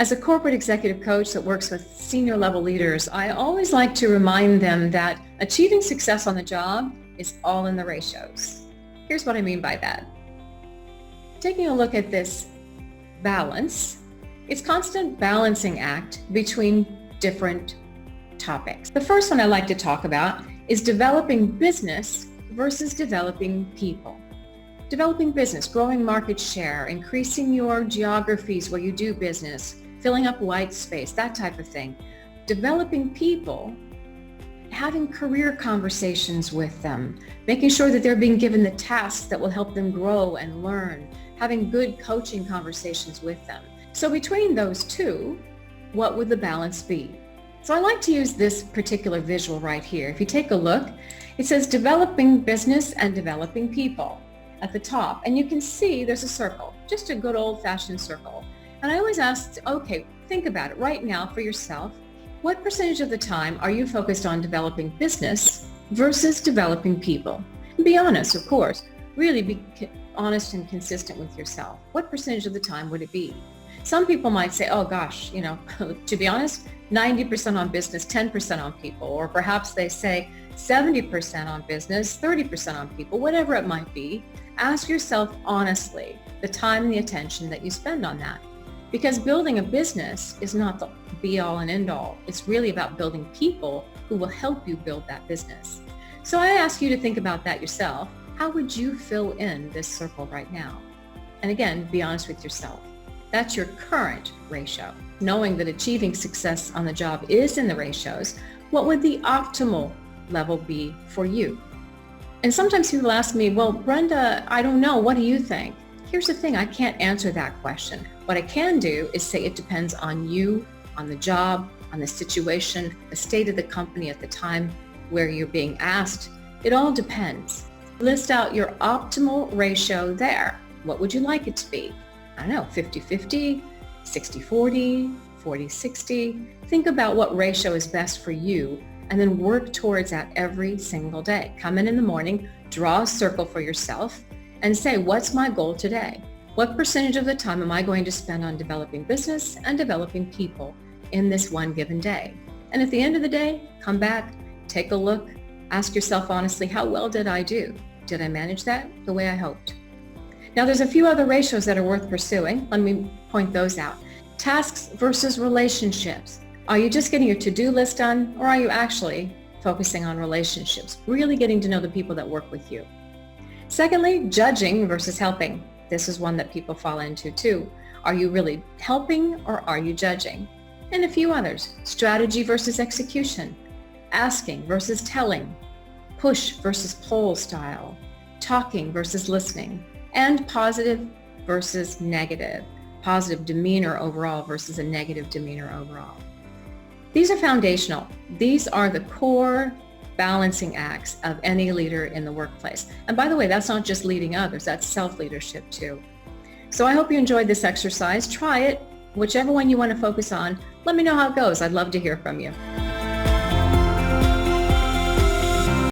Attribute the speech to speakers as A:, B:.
A: As a corporate executive coach that works with senior level leaders, I always like to remind them that achieving success on the job is all in the ratios. Here's what I mean by that. Taking a look at this balance, it's constant balancing act between different topics. The first one I like to talk about is developing business versus developing people. Developing business, growing market share, increasing your geographies where you do business, filling up white space, that type of thing. Developing people, having career conversations with them, making sure that they're being given the tasks that will help them grow and learn, having good coaching conversations with them. So between those two, what would the balance be? So I like to use this particular visual right here. If you take a look, it says developing business and developing people at the top. And you can see there's a circle, just a good old-fashioned circle. And I always ask, okay, think about it right now for yourself. What percentage of the time are you focused on developing business versus developing people? And be honest, of course. Really be honest and consistent with yourself. What percentage of the time would it be? Some people might say, oh gosh, to be honest, 90% on business, 10% on people. Or perhaps they say 70% on business, 30% on people, whatever it might be. Ask yourself honestly the time and the attention that you spend on that. Because building a business is not the be all and end all. It's really about building people who will help you build that business. So I ask you to think about that yourself. How would you fill in this circle right now? And again, be honest with yourself. That's your current ratio. Knowing that achieving success on the job is in the ratios, what would the optimal level be for you? And sometimes people ask me, well, Brenda, I don't know. What do you think? Here's the thing, I can't answer that question. What I can do is say it depends on you, on the job, on the situation, the state of the company at the time where you're being asked. It all depends. List out your optimal ratio there. What would you like it to be? I don't know, 50-50, 60-40, 40-60. Think about what ratio is best for you and then work towards that every single day. Come in the morning, draw a circle for yourself and say, what's my goal today? What percentage of the time am I going to spend on developing business and developing people in this one given day? And at the end of the day, come back, take a look, ask yourself honestly, how well did I do? Did I manage that the way I hoped? Now there's a few other ratios that are worth pursuing. Let me point those out. Tasks versus relationships. Are you just getting your to-do list done, or are you actually focusing on relationships, really getting to know the people that work with you? Secondly, judging versus helping. This is one that people fall into too. Are you really helping or are you judging? And a few others. Strategy versus execution. Asking versus telling. Push versus pull style. Talking versus listening. And positive versus negative. Positive demeanor overall versus a negative demeanor overall. These are foundational. These are the core balancing acts of any leader in the workplace. And by the way, that's not just leading others, that's self-leadership too. So I hope you enjoyed this exercise. Try it, whichever one you want to focus on. Let me know how it goes. I'd love to hear from you.